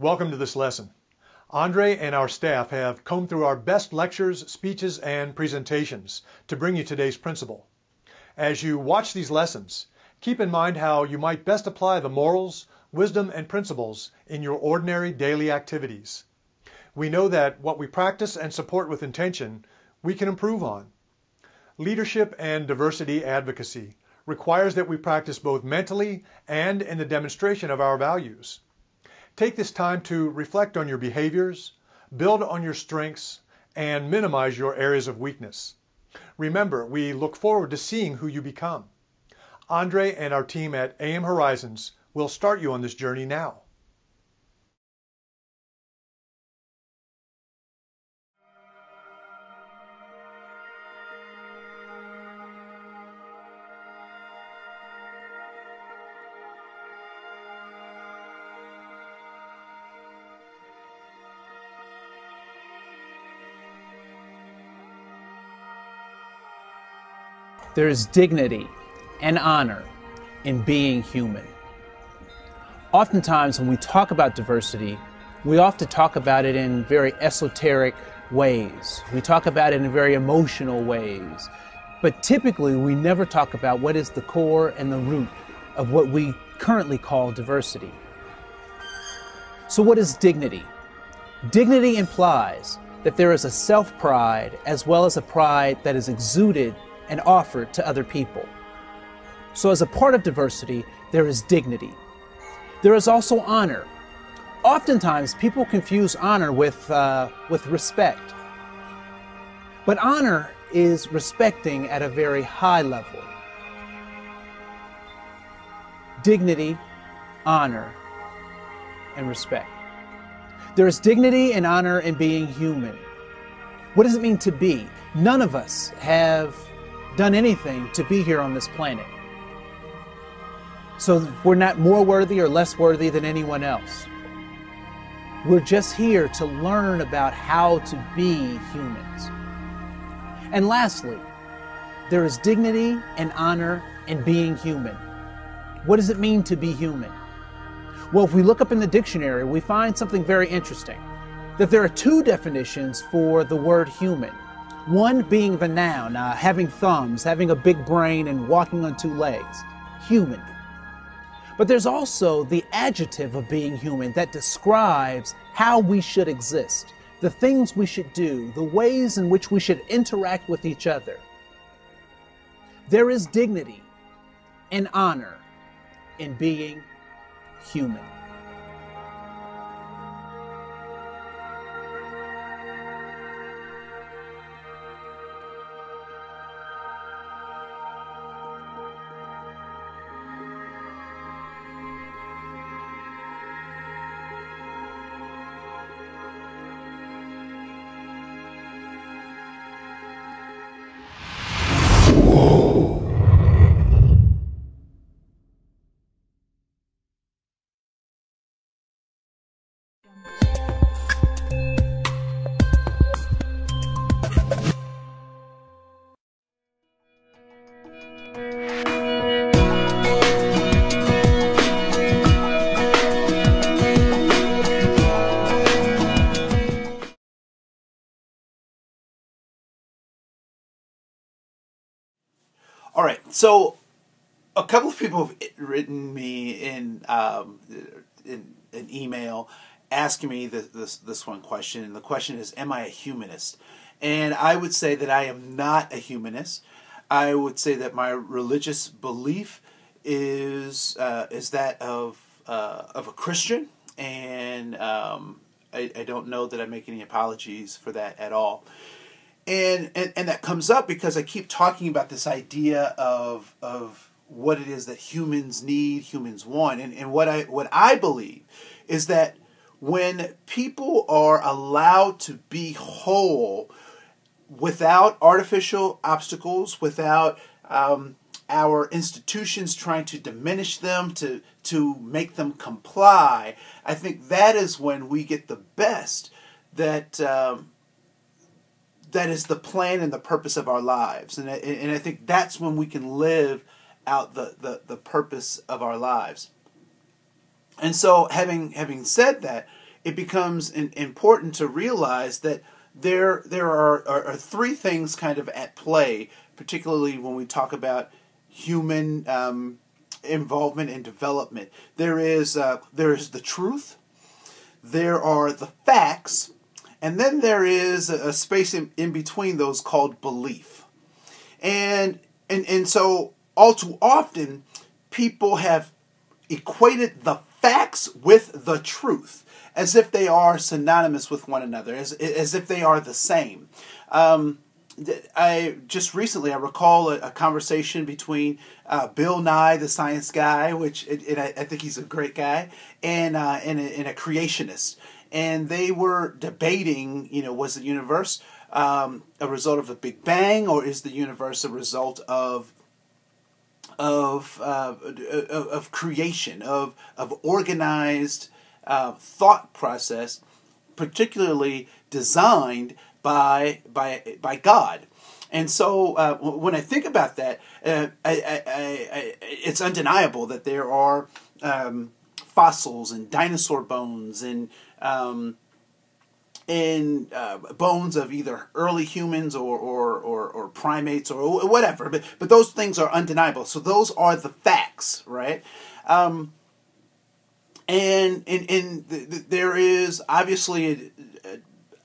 Welcome to this lesson. Andre and our staff have combed through our best lectures, speeches, and presentations to bring you today's principle. As you watch these lessons, keep in mind how you might best apply the morals, wisdom, and principles in your ordinary daily activities. We know that what we practice and support with intention, we can improve on. Leadership and diversity advocacy requires that we practice both mentally and in the demonstration of our values. Take this time to reflect on your behaviors, build on your strengths, and minimize your areas of weakness. Remember, we look forward to seeing who you become. Andre and our team at AM Horizons will start you on this journey now. There is dignity and honor in being human. Oftentimes when we talk about diversity, we often talk about it in very esoteric ways. We talk about it in very emotional ways. But typically we never talk about what is the core and the root of what we currently call diversity. So what is dignity? Dignity implies that there is a self-pride as well as a pride that is exuded and offered to other people. So as a part of diversity, there is dignity. There is also honor. Oftentimes, people confuse honor with respect. But honor is respecting at a very high level. Dignity, honor, and respect. There is dignity and honor in being human. What does it mean to be? None of us have done anything to be here on this planet. So we're not more worthy or less worthy than anyone else. We're just here to learn about how to be humans. And lastly, there is dignity and honor in being human. What does it mean to be human? Well, if we look up in the dictionary, we find something very interesting, that there are two definitions for the word human. One being the noun, having thumbs, having a big brain, and walking on two legs, human. But there's also the adjective of being human that describes how we should exist, the things we should do, the ways in which we should interact with each other. There is dignity and honor in being human. All right, so a couple of people have written me in an email asking me this one question, and the question is, am I a humanist? And I would say that I am not a humanist. I would say that my religious belief is that of a Christian, and I don't know that I make any apologies for that at all. And that comes up because I keep talking about this idea of what it is that humans need, humans want. And what I believe is that when people are allowed to be whole without artificial obstacles, without our institutions trying to diminish them, to make them comply, I think that is when we get the best that is the plan and the purpose of our lives. And I think that's when we can live out the purpose of our lives. And so having said that, it becomes important to realize that there are three things kind of at play, particularly when we talk about human involvement and development. There is the truth, there are the facts, and then there is a space in between those called belief. And so all too often, people have equated the facts with the truth, as if they are synonymous with one another, as if they are the same. I recall a conversation between Bill Nye, the science guy, and I think he's a great guy, and a creationist. And they were debating, was the universe a result of the Big Bang, or is the universe a result of creation, of organized thought process, particularly designed by God. And so when I think about that, it's undeniable that there are fossils and dinosaur bones and bones of either early humans or primates or whatever, but those things are undeniable. So those are the facts, right? And there is obviously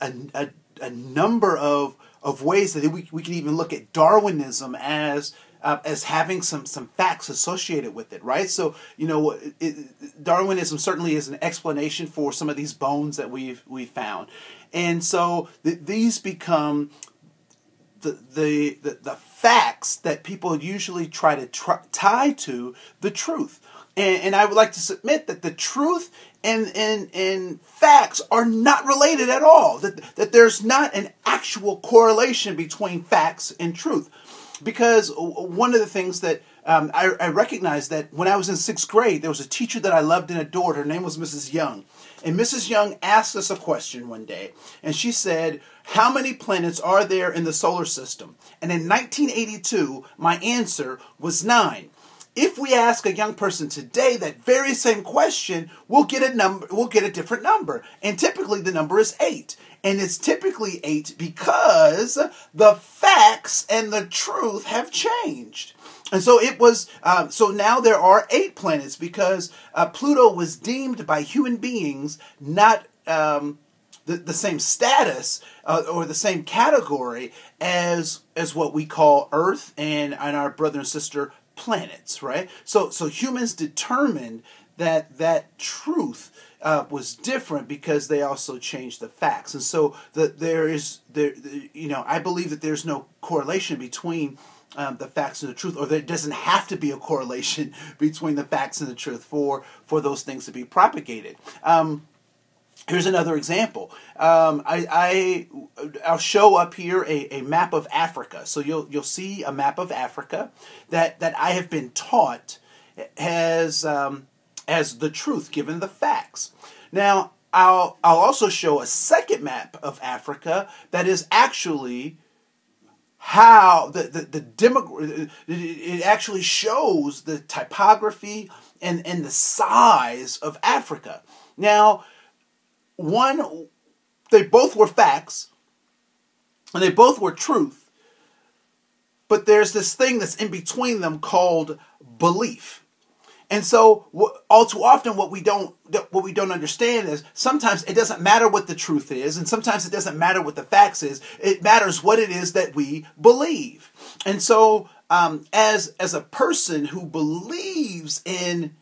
a number of ways that we can even look at Darwinism as having some facts associated with it, right? So Darwinism certainly is an explanation for some of these bones that we've found, and so these become the facts that people usually try to tie to the truth. And I would like to submit that the truth and facts are not related at all. That there's not an actual correlation between facts and truth. Because one of the things that I recognized that when I was in 6th grade, there was a teacher that I loved and adored. Her name was Mrs. Young. And Mrs. Young asked us a question one day. And she said, "How many planets are there in the solar system?" And in 1982, my answer was 9. If we ask a young person today that very same question, we'll get a different number. And typically the number is 8. And it's typically 8 because the facts and the truth have changed. And so it was, so now there are 8 planets because Pluto was deemed by human beings not the same status or the same category as what we call Earth and our brother and sister planets, right? So humans determined that truth was different because they also changed the facts, and so I believe that there's no correlation between the facts and the truth, or there doesn't have to be a correlation between the facts and the truth for those things to be propagated. Here's another example. I'll show up here a map of Africa. So you'll see a map of Africa that I have been taught as the truth given the facts. Now I'll also show a second map of Africa that is actually how it actually shows the typography and the size of Africa. Now, they both were facts, and they both were truth, but there's this thing that's in between them called belief. And so, all too often, what we don't understand is sometimes it doesn't matter what the truth is, and sometimes it doesn't matter what the facts is. It matters what it is that we believe. And so, as a person who believes in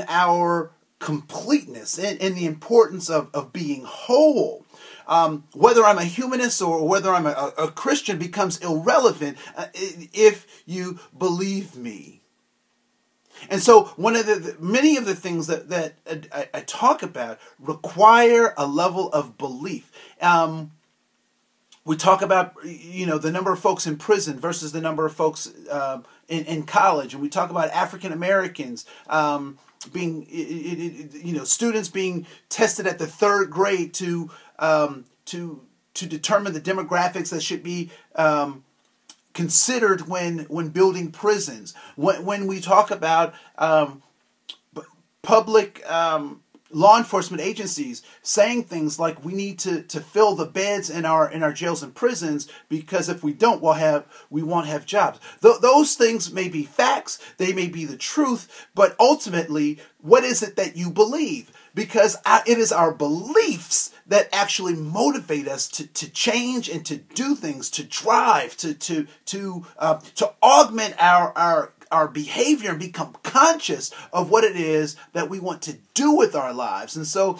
our completeness and the importance of being whole, whether I'm a humanist or whether I'm a Christian becomes irrelevant if you believe me. And so one of many of the things that I talk about require a level of belief. We talk about the number of folks in prison versus the number of folks in college, and we talk about African Americans being students being tested at the 3rd grade to determine the demographics that should be considered when building prisons. When we talk about public law enforcement agencies saying things like we need to fill the beds in our jails and prisons because if we don't, we won't have jobs. Those things may be facts, they may be the truth, but ultimately, what is it that you believe? Because it is our beliefs that actually motivate us to change and to do things, to drive, to augment our behavior and become conscious of what it is that we want to do with our lives. And so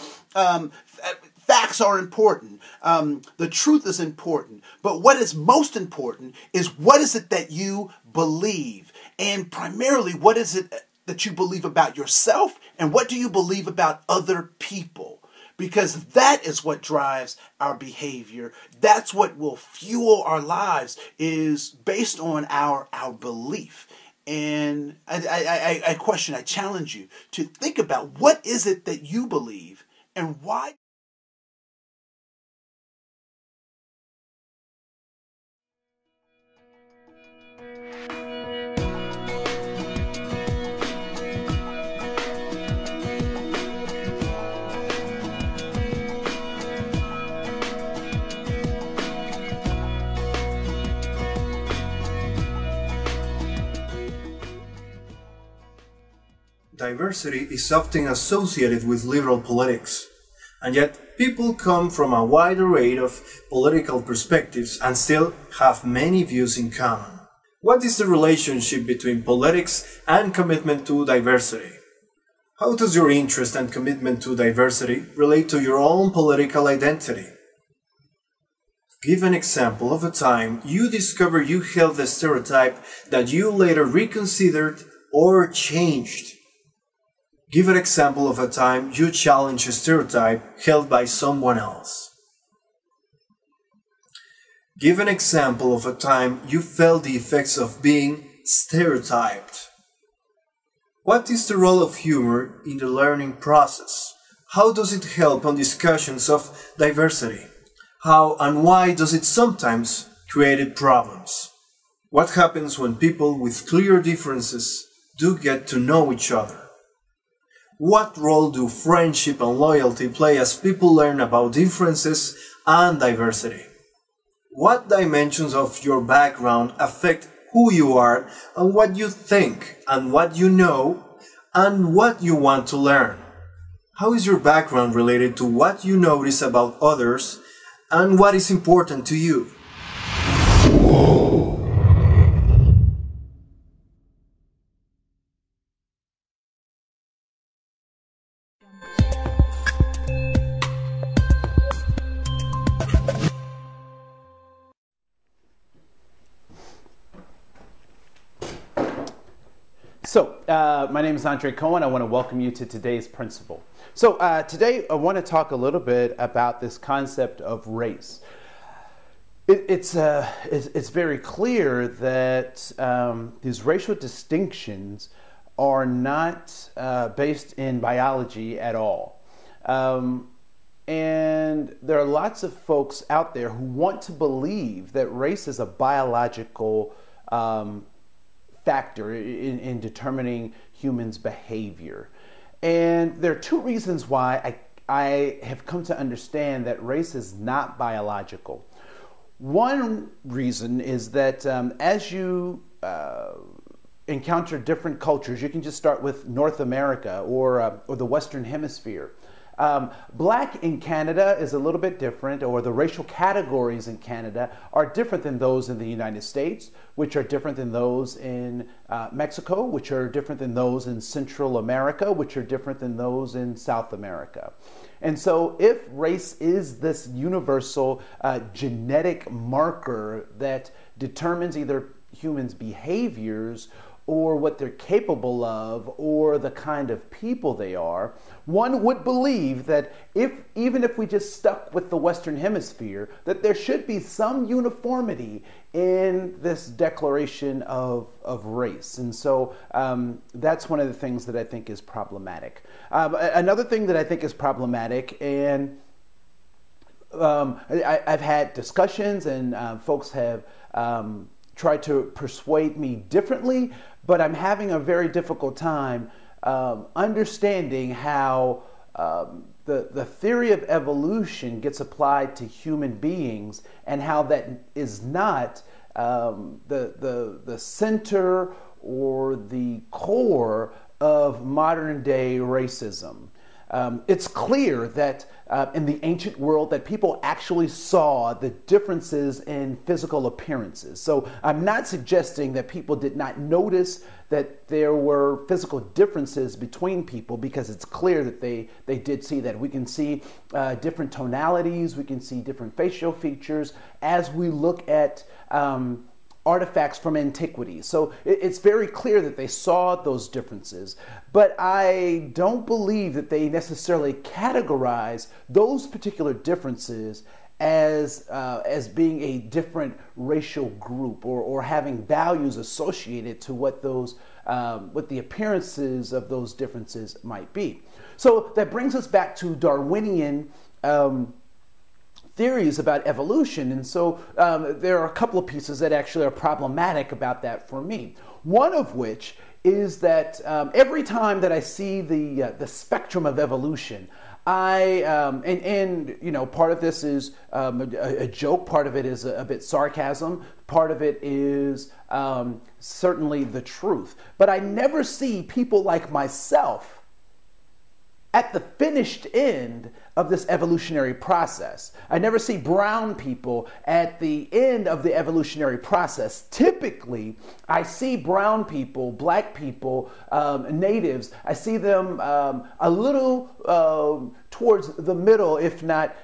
facts are important. The truth is important. But what is most important is what is it that you believe? And primarily, what is it that you believe about yourself? And what do you believe about other people? Because that is what drives our behavior. That's what will fuel our lives, is based on our belief. And I question, I challenge you to think about what is it that you believe and why. Diversity is often associated with liberal politics, and yet people come from a wide array of political perspectives and still have many views in common. What is the relationship between politics and commitment to diversity? How does your interest and commitment to diversity relate to your own political identity? Give an example of a time you discover you held a stereotype that you later reconsidered or changed. Give an example of a time you challenged a stereotype held by someone else. Give an example of a time you felt the effects of being stereotyped. What is the role of humor in the learning process? How does it help on discussions of diversity? How and why does it sometimes create problems? What happens when people with clear differences do get to know each other? What role do friendship and loyalty play as people learn about differences and diversity? What dimensions of your background affect who you are and what you think and what you know and what you want to learn? How is your background related to what you notice about others and what is important to you? So, my name is Andre Cohen. I want to welcome you to today's principle. So, today I want to talk a little bit about this concept of race. It's very clear that these racial distinctions are not based in biology at all. And there are lots of folks out there who want to believe that race is a biological factor in determining humans' behavior. And there are two reasons why I have come to understand that race is not biological. One reason is that as you encounter different cultures, you can just start with North America or the Western Hemisphere. Black in Canada is a little bit different, or the racial categories in Canada are different than those in the United States, which are different than those in Mexico, which are different than those in Central America, which are different than those in South America. And so if race is this universal genetic marker that determines either humans' behaviors or what they're capable of, or the kind of people they are, one would believe that even if we just stuck with the Western Hemisphere, that there should be some uniformity in this declaration of race. And so that's one of the things that I think is problematic. Another thing that I think is problematic, and I've had discussions and folks have tried to persuade me differently, but I'm having a very difficult time understanding how the theory of evolution gets applied to human beings, and how that is not the center or the core of modern day racism. It's clear that in the ancient world that people actually saw the differences in physical appearances. So I'm not suggesting that people did not notice that there were physical differences between people, because it's clear that they did see that. We can see different tonalities, we can see different facial features as we look at artifacts from antiquity. So it's very clear that they saw those differences, but I don't believe that they necessarily categorize those particular differences as being a different racial group, or having values associated to what the appearances of those differences might be. So that brings us back to Darwinian theories about evolution. And so there are a couple of pieces that actually are problematic about that for me. One of which is that every time that I see the spectrum of evolution, and you know, part of this is a joke, part of it is a bit sarcasm, part of it is certainly the truth. But I never see people like myself at the finished end of this evolutionary process. I never see brown people at the end of the evolutionary process. Typically, I see brown people, black people, natives, I see them a little towards the middle, if not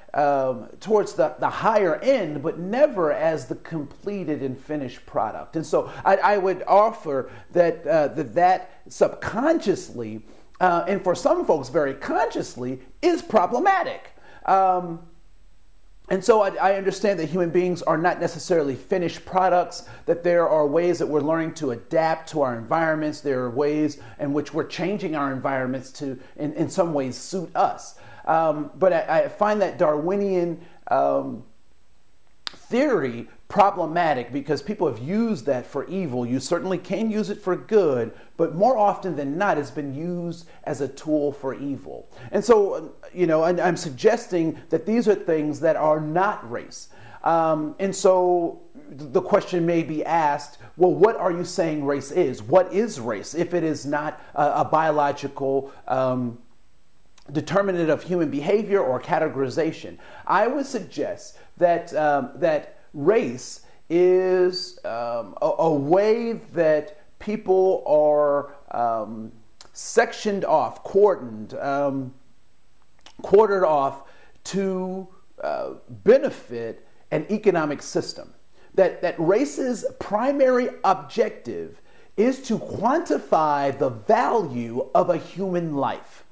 towards the higher end, but never as the completed and finished product. And so I would offer that that subconsciously, and for some folks very consciously, is problematic. And so I understand that human beings are not necessarily finished products, that there are ways that we're learning to adapt to our environments. There are ways in which we're changing our environments to, in some ways, suit us. But I find that Darwinian theory problematic, because people have used that for evil. You certainly can use it for good, but more often than not, it's been used as a tool for evil. And so, you know, I'm suggesting that these are things that are not race. And so the question may be asked, well, what are you saying race is? What is race if it is not a biological determinant of human behavior or categorization? I would suggest that that race is a way that people are sectioned off, quartered off to benefit an economic system. That race's primary objective is to quantify the value of a human life.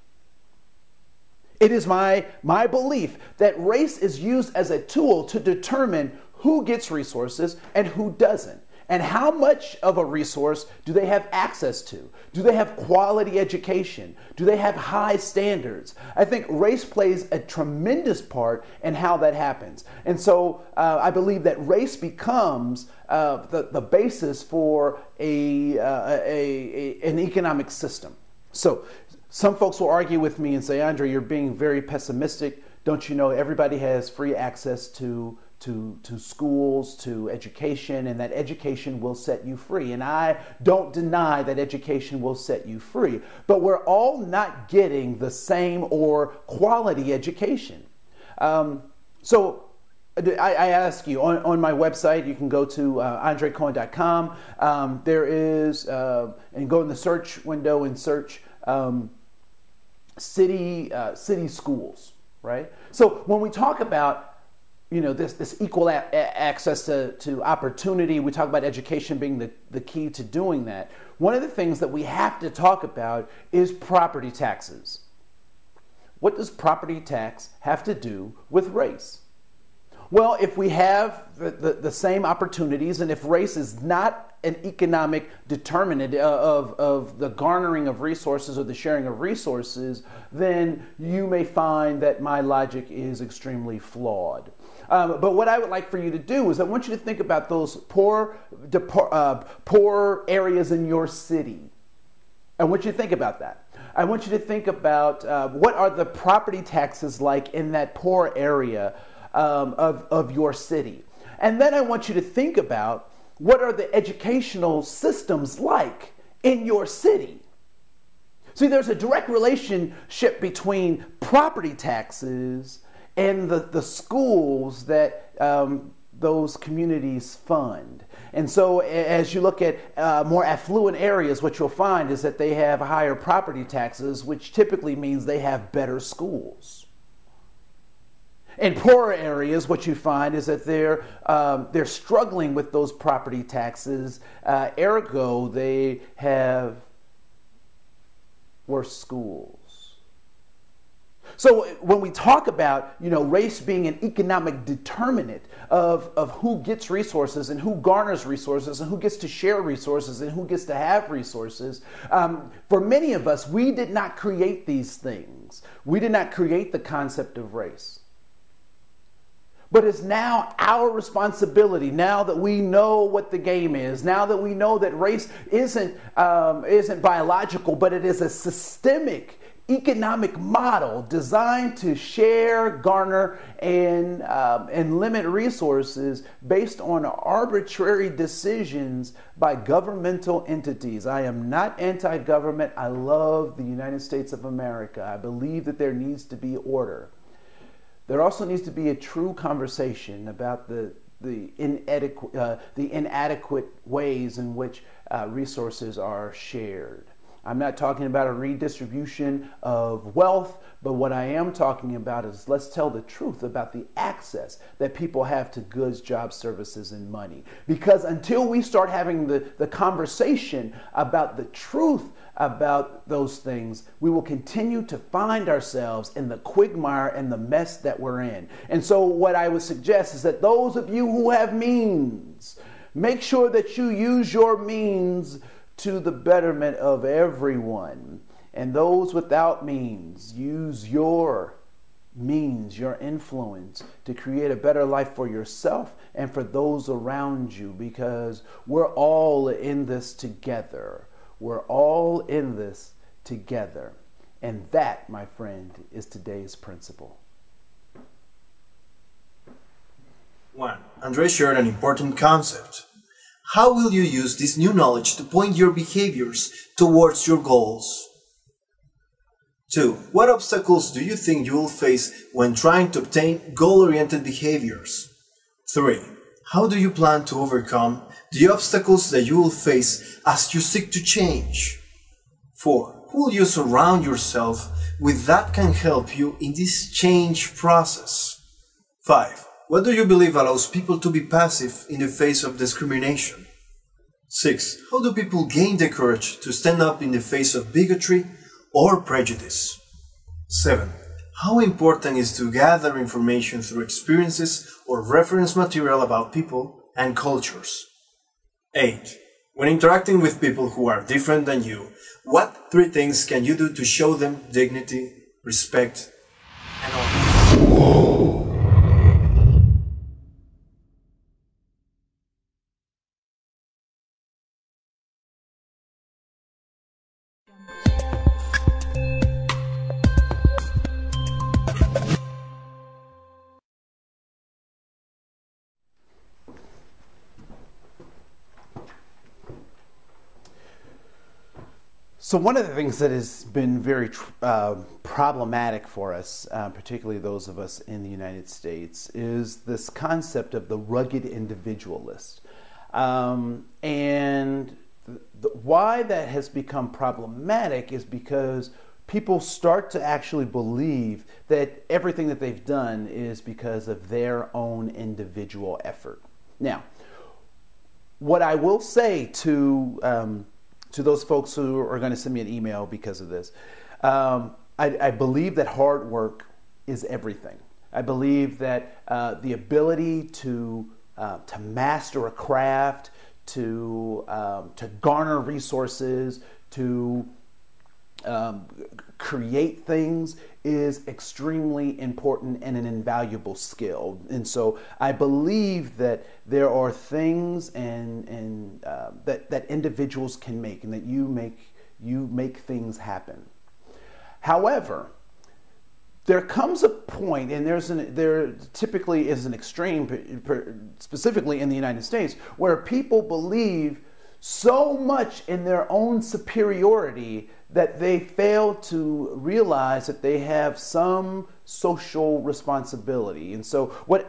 It is my belief that race is used as a tool to determine who gets resources and who doesn't, and how much of a resource do they have access to? Do they have quality education? Do they have high standards? I think race plays a tremendous part in how that happens. And so I believe that race becomes the basis for an economic system. So some folks will argue with me and say, Andre, you're being very pessimistic. Don't you know everybody has free access to schools, to education, and that education will set you free? And I don't deny that education will set you free, but we're all not getting the same or quality education. So I ask you, on my website, you can go to andrecohen.com. There is, and go in the search window and search city schools, right? So when we talk about, you know, this equal access to opportunity, we talk about education being the key to doing that. One of the things that we have to talk about is property taxes. What does property tax have to do with race? Well, if we have the same opportunities, and if race is not an economic determinant of the garnering of resources or the sharing of resources, then you may find that my logic is extremely flawed. But what I would like for you to do is I want you to think about those poor areas in your city. I want you to think about that. I want you to think about what are the property taxes like in that poor area of your city. And then I want you to think about what are the educational systems like in your city. See, there's a direct relationship between property taxes and the schools that those communities fund. And so as you look at more affluent areas, what you'll find is that they have higher property taxes, which typically means they have better schools. In poorer areas, what you find is that they're struggling with those property taxes. Ergo, they have worse schools. So when we talk about, race being an economic determinant of who gets resources and who garners resources and who gets to share resources and who gets to have resources, for many of us, we did not create these things. We did not create the concept of race. But it's now our responsibility, now that we know what the game is, now that we know that race isn't biological, but it is a systemic economic model designed to share, garner, and limit resources based on arbitrary decisions by governmental entities. I am not anti-government. I love the United States of America. I believe that there needs to be order. There also needs to be a true conversation about the inadequate ways in which resources are shared. I'm not talking about a redistribution of wealth, but what I am talking about is let's tell the truth about the access that people have to goods, jobs, services, and money. Because until we start having the conversation about the truth about those things, we will continue to find ourselves in the quagmire and the mess that we're in. And so what I would suggest is that those of you who have means, make sure that you use your means to the betterment of everyone. And those without means, use your means, your influence to create a better life for yourself and for those around you, because we're all in this together. We're all in this together. And that, my friend, is today's principle. 1. Andre shared an important concept. How will you use this new knowledge to point your behaviors towards your goals? 2. What obstacles do you think you will face when trying to obtain goal-oriented behaviors? 3. How do you plan to overcome the obstacles that you will face as you seek to change? 4. Who will you surround yourself with that can help you in this change process? 5. What do you believe allows people to be passive in the face of discrimination? 6. How do people gain the courage to stand up in the face of bigotry or prejudice? 7. How important is to gather information through experiences or reference material about people and cultures? 8. When interacting with people who are different than you, what 3 things can you do to show them dignity, respect, and honor? So one of the things that has been very problematic for us, particularly those of us in the United States, is this concept of the rugged individualist. And why that has become problematic is because people start to actually believe that everything that they've done is because of their own individual effort. Now, what I will say to those folks who are going to send me an email because of this, I believe that hard work is everything. I believe that the ability to master a craft, to garner resources, to create things is extremely important and an invaluable skill. And so I believe that there are things that individuals can make and that you you make things happen. However, there comes a point, and there typically is an extreme, specifically in the United States, where people believe so much in their own superiority that they fail to realize that they have some social responsibility. And so what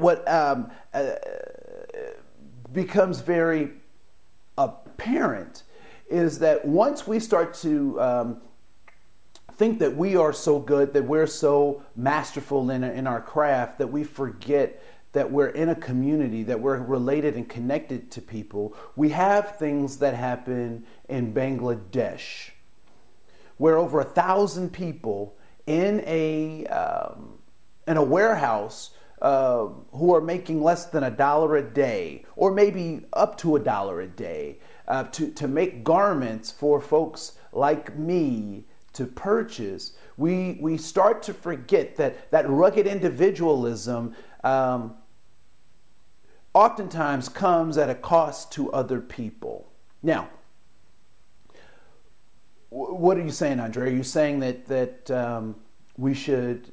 becomes very apparent is that once we start to think that we are so good, that we're so masterful in our craft, that we forget that we're in a community, that we're related and connected to people. We have things that happen in Bangladesh, where over 1,000 people in a warehouse who are making less than $1 a day, or maybe up to $1 a day, to make garments for folks like me to purchase. We start to forget that rugged individualism oftentimes comes at a cost to other people. Now, what are you saying, Andre? Are you saying that we should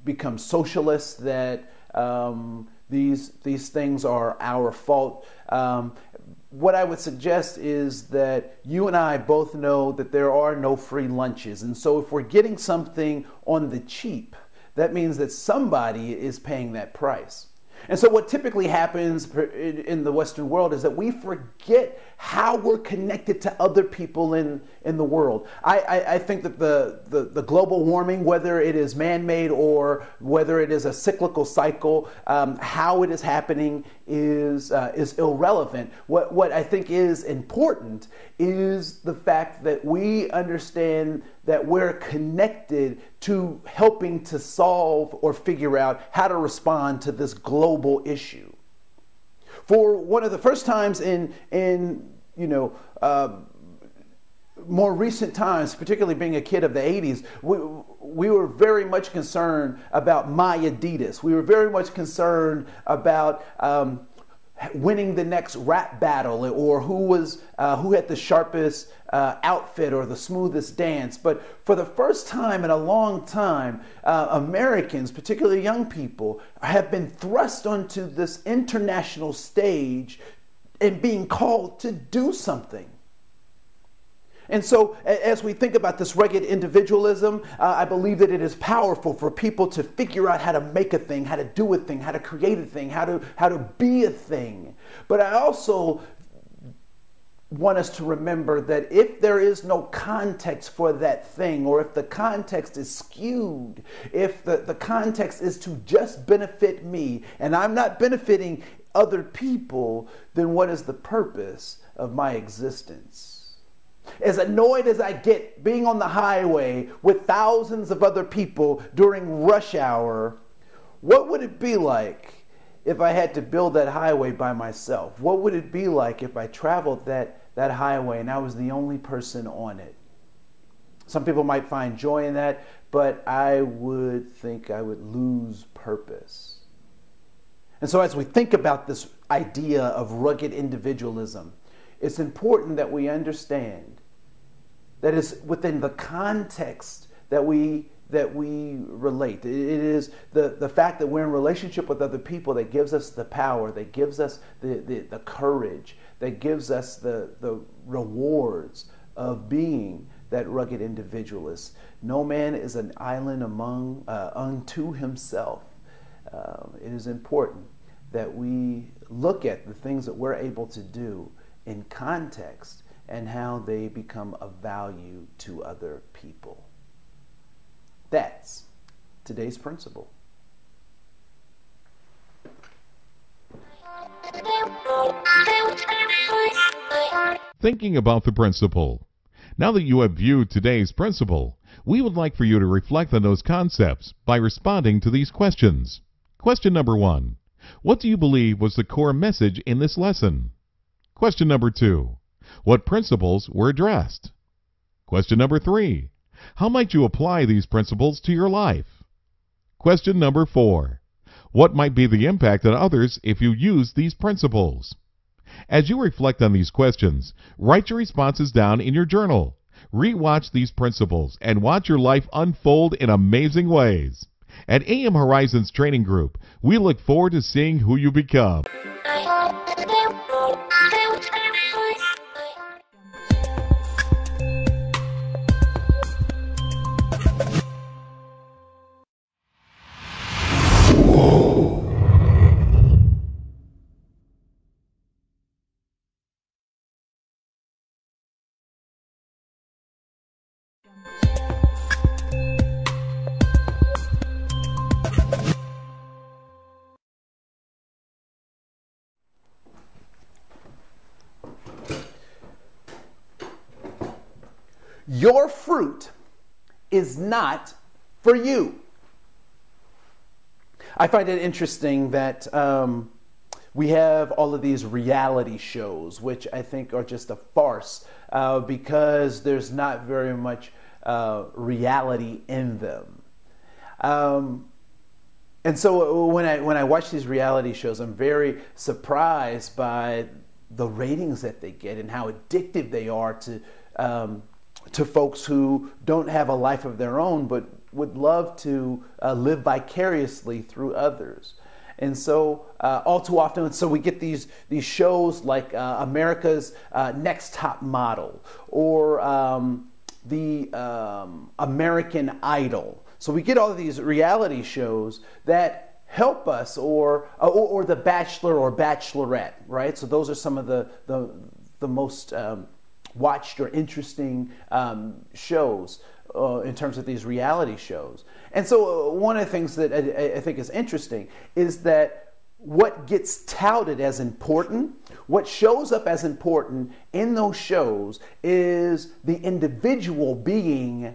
become socialists, that these things are our fault? What I would suggest is that you and I both know that there are no free lunches. And so if we're getting something on the cheap, that means that somebody is paying that price. And so what typically happens in the Western world is that we forget how we're connected to other people in the world. I think that the global warming, whether it is man-made or whether it is a cyclical cycle, how it is happening is irrelevant. What I think is important is the fact that we understand that we're connected to helping to solve or figure out how to respond to this global issue. For one of the first times in more recent times, particularly being a kid of the 80s, we were very much concerned about My Adidas. We were very much concerned about winning the next rap battle, or who had the sharpest outfit or the smoothest dance. But for the first time in a long time, Americans, particularly young people, have been thrust onto this international stage and being called to do something. And so as we think about this rugged individualism, I believe that it is powerful for people to figure out how to make a thing, how to do a thing, how to create a thing, how to be a thing. But I also want us to remember that if there is no context for that thing, or if the context is skewed, if the context is to just benefit me and I'm not benefiting other people, then what is the purpose of my existence? As annoyed as I get being on the highway with thousands of other people during rush hour, what would it be like if I had to build that highway by myself? What would it be like if I traveled that highway and I was the only person on it? Some people might find joy in that, but I would think I would lose purpose. And so as we think about this idea of rugged individualism, it's important that we understand that it's within the context that we relate. It is the fact that we're in relationship with other people that gives us the power, that gives us the courage, that gives us the rewards of being that rugged individualist. No man is an island unto himself. It is important that we look at the things that we're able to do in context and how they become of value to other people. That's today's principle. Thinking about the principle. Now that you have viewed today's principle, we would like for you to reflect on those concepts by responding to these questions. Question number 1. What do you believe was the core message in this lesson? Question number 2. What principles were addressed? Question number 3. How might you apply these principles to your life? Question number 4. What might be the impact on others if you use these principles? As you reflect on these questions, write your responses down in your journal. Rewatch these principles and watch your life unfold in amazing ways. At AM Horizons Training Group, we look forward to seeing who you become. Your fruit is not for you. I find it interesting that we have all of these reality shows, which I think are just a farce because there's not very much reality in them. And so when I watch these reality shows, I'm very surprised by the ratings that they get and how addictive they are to folks who don't have a life of their own, but would love to live vicariously through others. And so all too often, so we get these shows like America's Next Top Model or the American Idol. So we get all of these reality shows that help us, or The Bachelor or Bachelorette, right? So those are some of the most watched or interesting shows in terms of these reality shows. And so one of the things that I think is interesting is that what gets touted as important, what shows up as important in those shows is the individual being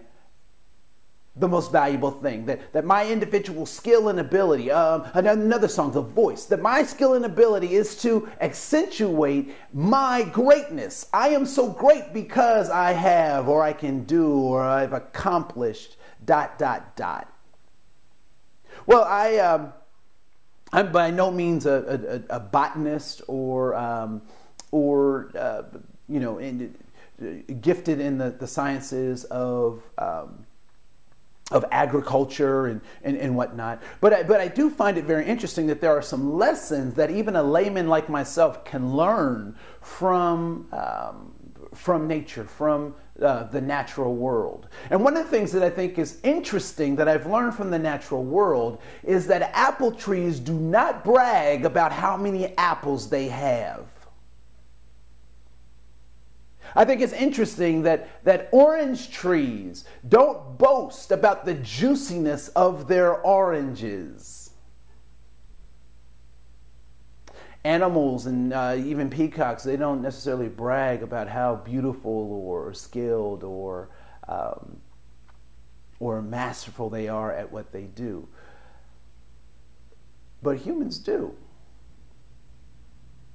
the most valuable thing, that my individual skill and ability, another song, The Voice, that my skill and ability is to accentuate my greatness. I am so great because I have, or I can do, or I've accomplished, ... Well, I'm by no means a botanist or gifted in the sciences of agriculture and whatnot. But I do find it very interesting that there are some lessons that even a layman like myself can learn from nature, from the natural world. And one of the things that I think is interesting that I've learned from the natural world is that apple trees do not brag about how many apples they have. I think it's interesting that orange trees don't boast about the juiciness of their oranges. Animals and even peacocks, they don't necessarily brag about how beautiful or skilled or masterful they are at what they do. But humans do.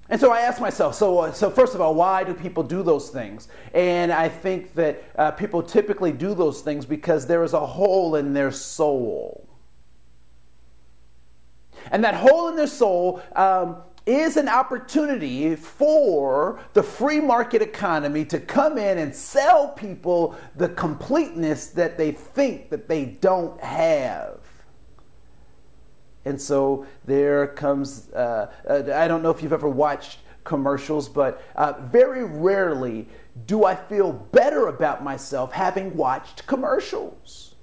And so I ask myself, so first of all, why do people do those things? And I think that people typically do those things because there is a hole in their soul. And that hole in their soul is an opportunity for the free market economy to come in and sell people the completeness that they think that they don't have. And so there comes, I don't know if you've ever watched commercials, but very rarely do I feel better about myself having watched commercials.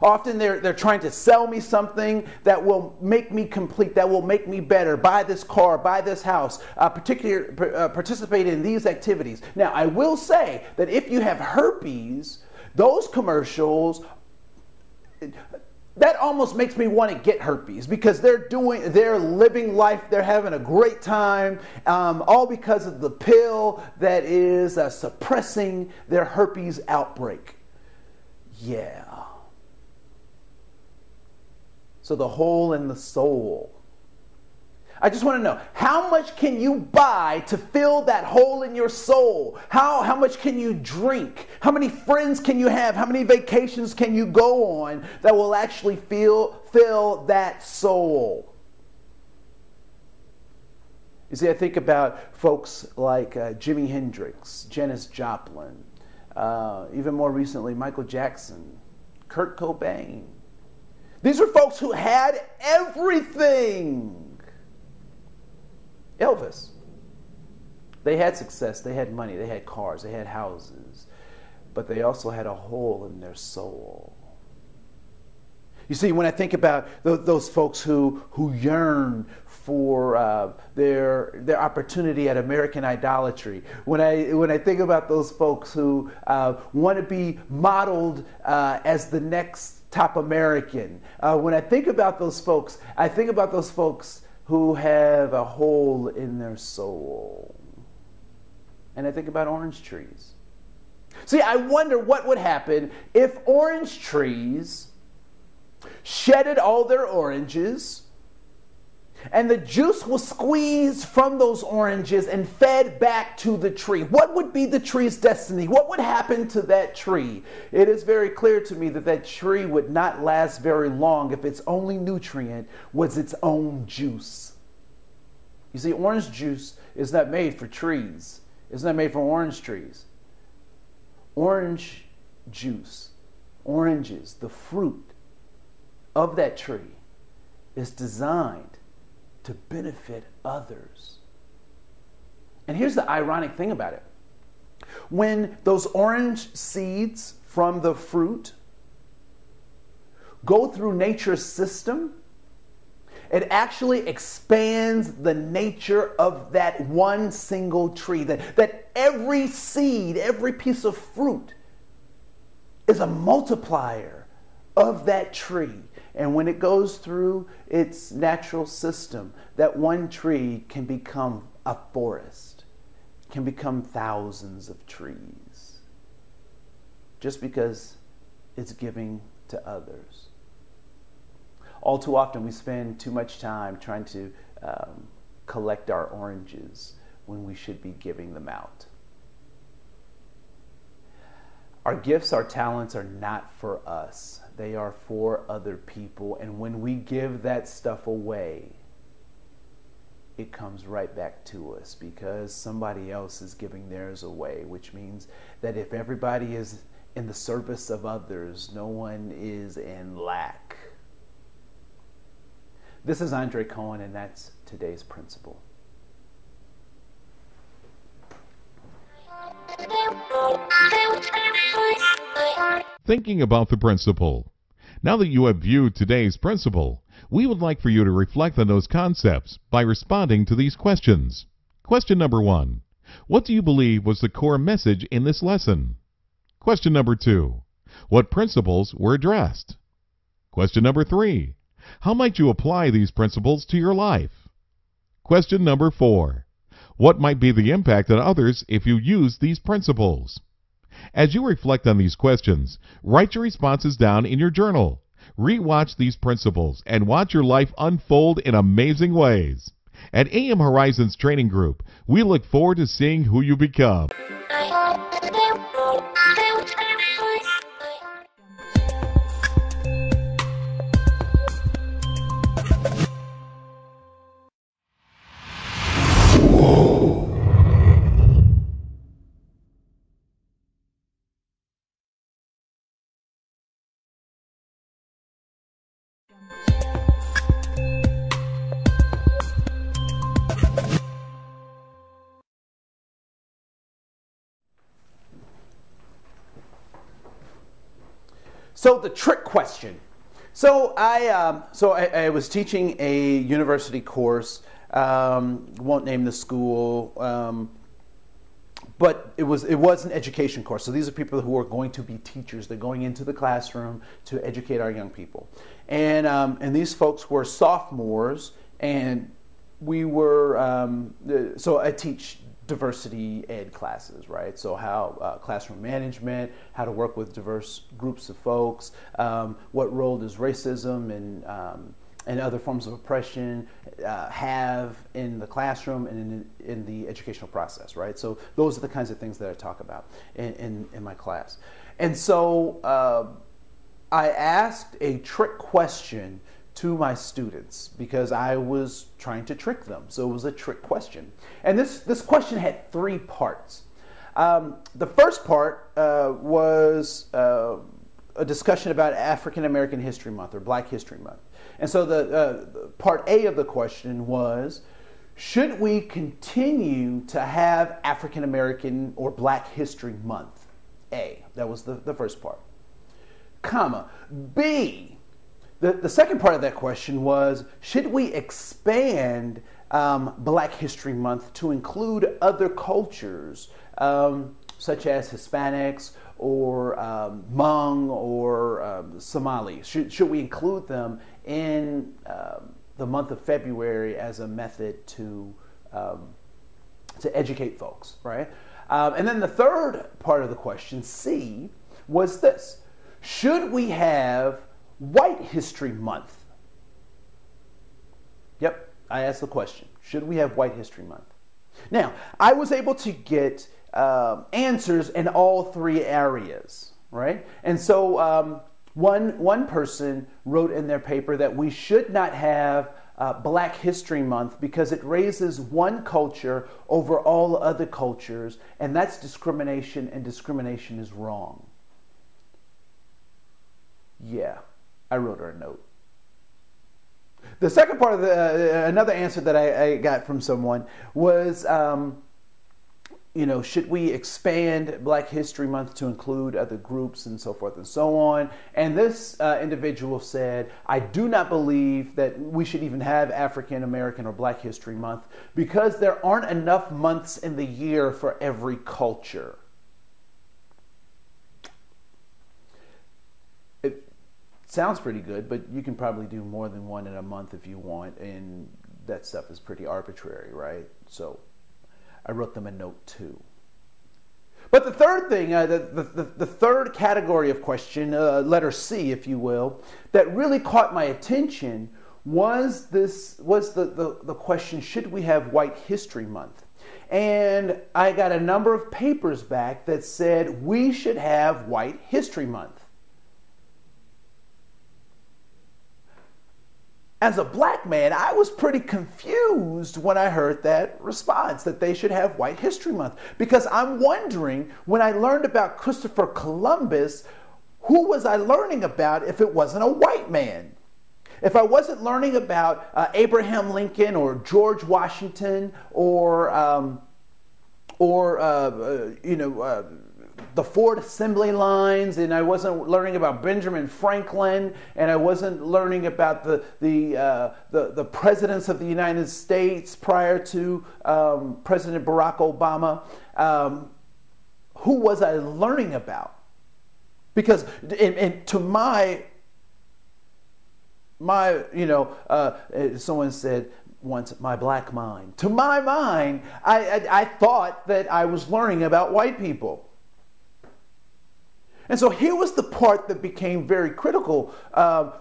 Often they're trying to sell me something that will make me complete, that will make me better. Buy this car, buy this house, participate in these activities. Now, I will say that if you have herpes, those commercials, that almost makes me want to get herpes because they're living life, they're having a great time, all because of the pill that is suppressing their herpes outbreak. Yeah. So the hole in the soul. I just want to know, how much can you buy to fill that hole in your soul? How much can you drink? How many friends can you have? How many vacations can you go on that will actually fill that soul? You see, I think about folks like Jimi Hendrix, Janis Joplin, even more recently, Michael Jackson, Kurt Cobain. These are folks who had everything. Elvis. They had success, they had money, they had cars, they had houses, but they also had a hole in their soul. You see, when I think about those folks who yearn for their opportunity at American Idolatry, when I think about those folks who want to be modeled as the next top American, when I think about those folks, I think about those folks who have a hole in their soul. And I think about orange trees. See, I wonder what would happen if orange trees shedded all their oranges, and the juice was squeezed from those oranges and fed back to the tree. What would be the tree's destiny? What would happen to that tree? It is very clear to me that that tree would not last very long if its only nutrient was its own juice. You see, orange juice is not made for trees. It's not made for orange trees. Orange juice, oranges, the fruit of that tree, is designed to benefit others. And here's the ironic thing about it. When those orange seeds from the fruit go through nature's system, it actually expands the nature of that one single tree. That every seed, every piece of fruit is a multiplier of that tree. And when it goes through its natural system, that one tree can become a forest, can become thousands of trees, just because it's giving to others. All too often we spend too much time trying to collect our oranges when we should be giving them out. Our gifts, our talents are not for us. They are for other people. And when we give that stuff away, it comes right back to us because somebody else is giving theirs away, which means that if everybody is in the service of others, no one is in lack. This is Andre Cohen, and that's today's principle. Thinking about the principle. Now that you have viewed today's principle, we would like for you to reflect on those concepts by responding to these questions. Question number 1. What do you believe was the core message in this lesson? Question number 2. What principles were addressed? Question number 3. How might you apply these principles to your life? Question number 4. What might be the impact on others if you use these principles? As you reflect on these questions, write your responses down in your journal. Re-watch these principles and watch your life unfold in amazing ways. At AM Horizons Training Group, we look forward to seeing who you become. So the trick question. So I was teaching a university course. Won't name the school, but it was an education course. So these are people who are going to be teachers. They're going into the classroom to educate our young people, and these folks were sophomores, and we were. So I teach diversity ed classes, right? So how classroom management, how to work with diverse groups of folks, what role does racism and other forms of oppression have in the classroom and in the educational process, right? So those are the kinds of things that I talk about in my class. And so I asked a trick question to my students because I was trying to trick them. So it was a trick question. And this question had 3 parts. The first part was a discussion about African American History Month or Black History Month. And so the part A of the question was, should we continue to have African American or Black History Month? A, that was the first part. Comma, B, the second part of that question was, should we expand Black History Month to include other cultures, such as Hispanics or Hmong or Somali? Should we include them in the month of February as a method to educate folks, right? And then the third part of the question, C, was this: should we have White History Month? Yep, I asked the question. Should we have White History Month? Now, I was able to get answers in all 3 areas, right? And so one person wrote in their paper that we should not have Black History Month because it raises one culture over all other cultures, and that's discrimination, and discrimination is wrong. Yeah, I wrote her a note. The second part of another answer that I got from someone was, should we expand Black History Month to include other groups and so forth and so on? And this individual said, I do not believe that we should even have African American or Black History Month because there aren't enough months in the year for every culture. It sounds pretty good, but you can probably do more than one in a month if you want, and that stuff is pretty arbitrary, right? So I wrote them a note too. But the third thing, the third category of question, letter C, if you will, that really caught my attention was the question: should we have White History Month? And I got a number of papers back that said we should have White History Month. As a black man, I was pretty confused when I heard that response, that they should have White History Month. Because I'm wondering, when I learned about Christopher Columbus, who was I learning about if it wasn't a white man? If I wasn't learning about Abraham Lincoln or George Washington or the Ford Assembly Lines, and I wasn't learning about Benjamin Franklin, and I wasn't learning about the presidents of the United States prior to President Barack Obama, who was I learning about? Because to someone said once, my black mind. To my mind, I thought that I was learning about white people. And so here was the part that became very critical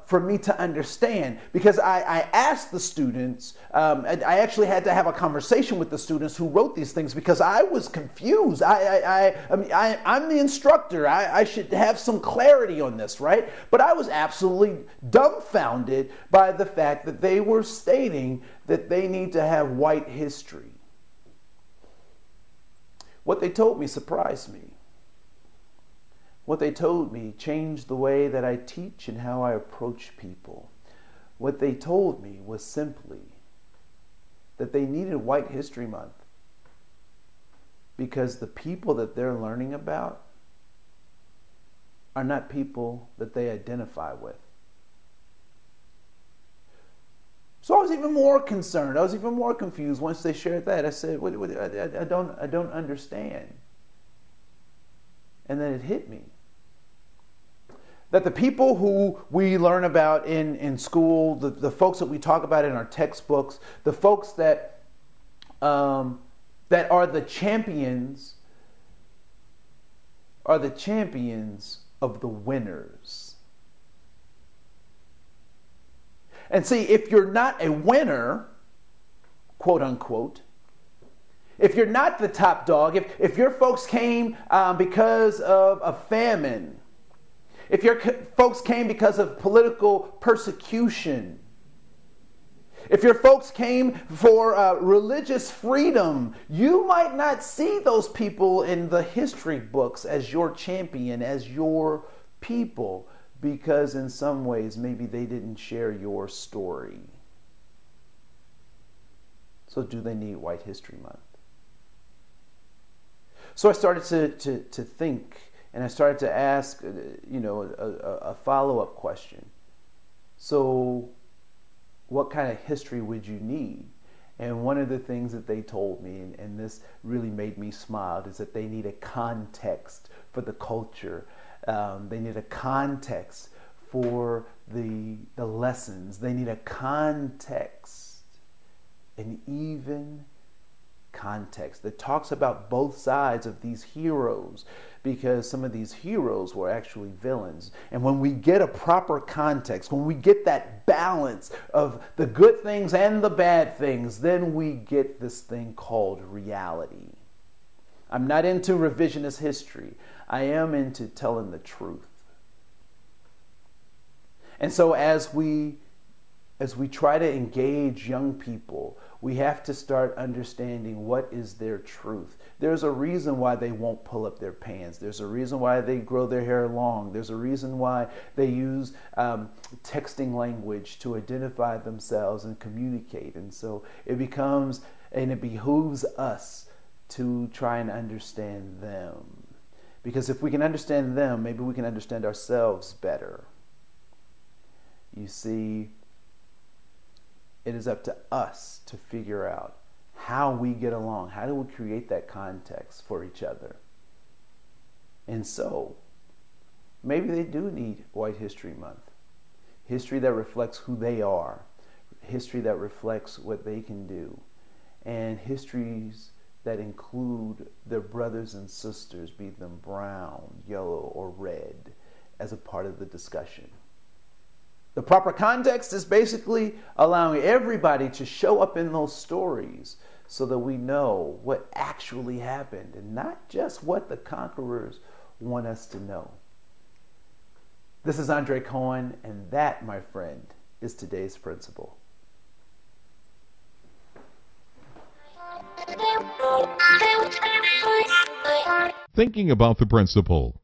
for me to understand, because I asked the students, I actually had to have a conversation with the students who wrote these things because I was confused. I'm the instructor. I should have some clarity on this, right? But I was absolutely dumbfounded by the fact that they were stating that they need to have white history. What they told me surprised me. What they told me changed the way that I teach and how I approach people. What they told me was simply that they needed White History Month because the people that they're learning about are not people that they identify with. So I was even more concerned. I was even more confused once they shared that. I said, I don't understand. And then it hit me that the people who we learn about in school, the folks that we talk about in our textbooks, the folks that are the champions of the winners. And see, if you're not a winner, quote unquote, if you're not the top dog, if your folks came because of a famine, if your folks came because of political persecution, If your folks came for religious freedom, you might not see those people in the history books as your champion, as your people, because in some ways maybe they didn't share your story. So do they need White History Month? So I started to think, and I started to ask, a follow-up question. So what kind of history would you need? And one of the things that they told me, and this really made me smile, is that they need a context for the culture. They need a context for the lessons. They need a context, an even context that talks about both sides of these heroes, because some of these heroes were actually villains. And when we get a proper context, when we get that balance of the good things and the bad things, then we get this thing called reality. I'm not into revisionist history. I am into telling the truth. And so as we try to engage young people, we have to start understanding what is their truth. There's a reason why they won't pull up their pants. There's a reason why they grow their hair long. There's a reason why they use texting language to identify themselves and communicate. And so it behooves us to try and understand them. Because if we can understand them, maybe we can understand ourselves better. You see, it is up to us to figure out how we get along. How do we create that context for each other? And so, maybe they do need White History Month. History that reflects who they are. History that reflects what they can do. And histories that include their brothers and sisters, be them brown, yellow, or red, as a part of the discussion. The proper context is basically allowing everybody to show up in those stories so that we know what actually happened and not just what the conquerors want us to know. This is Andre Cohen, and that, my friend, is today's principle. Thinking about the principle.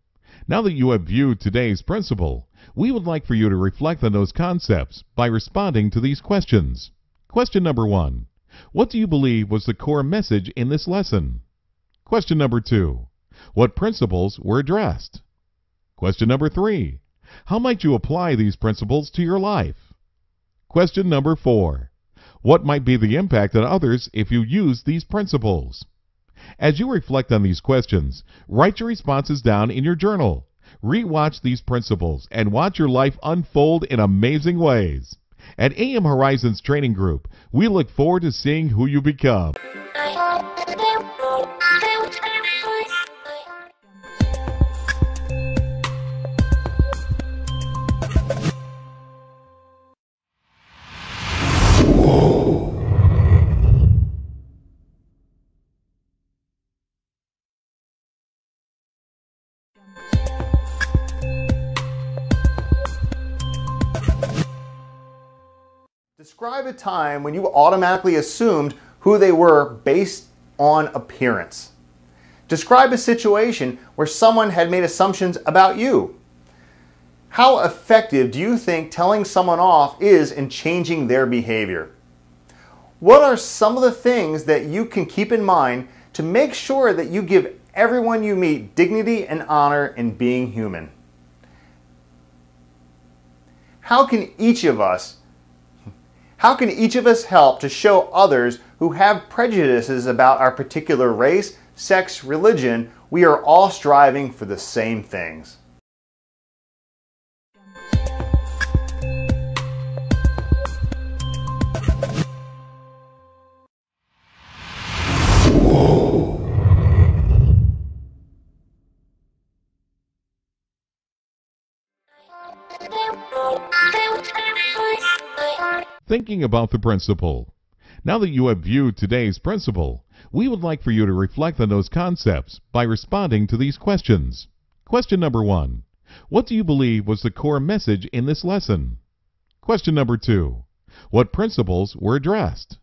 Now that you have viewed today's principle, we would like for you to reflect on those concepts by responding to these questions. Question number 1. What do you believe was the core message in this lesson? Question number 2. What principles were addressed? Question number 3. How might you apply these principles to your life? Question number 4. What might be the impact on others if you use these principles? As you reflect on these questions, write your responses down in your journal. Re-watch these principles and watch your life unfold in amazing ways. At AM Horizons Training Group, we look forward to seeing who you become. Describe a time when you automatically assumed who they were based on appearance. Describe a situation where someone had made assumptions about you. How effective do you think telling someone off is in changing their behavior? What are some of the things that you can keep in mind to make sure that you give everyone you meet dignity and honor in being human? How can each of us help to show others who have prejudices about our particular race, sex, religion, we are all striving for the same things? Thinking about the principle. Now that you have viewed today's principle, we would like for you to reflect on those concepts by responding to these questions. Question number 1. What do you believe was the core message in this lesson? Question number 2. What principles were addressed?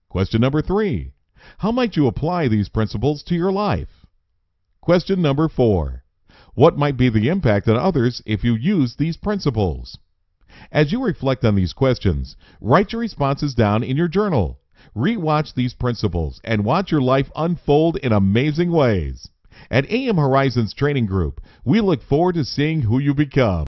Question number 3. How might you apply these principles to your life? Question number 4. What might be the impact on others if you use these principles? As you reflect on these questions, write your responses down in your journal. Re-watch these principles and watch your life unfold in amazing ways. At AM Horizons Training Group, we look forward to seeing who you become.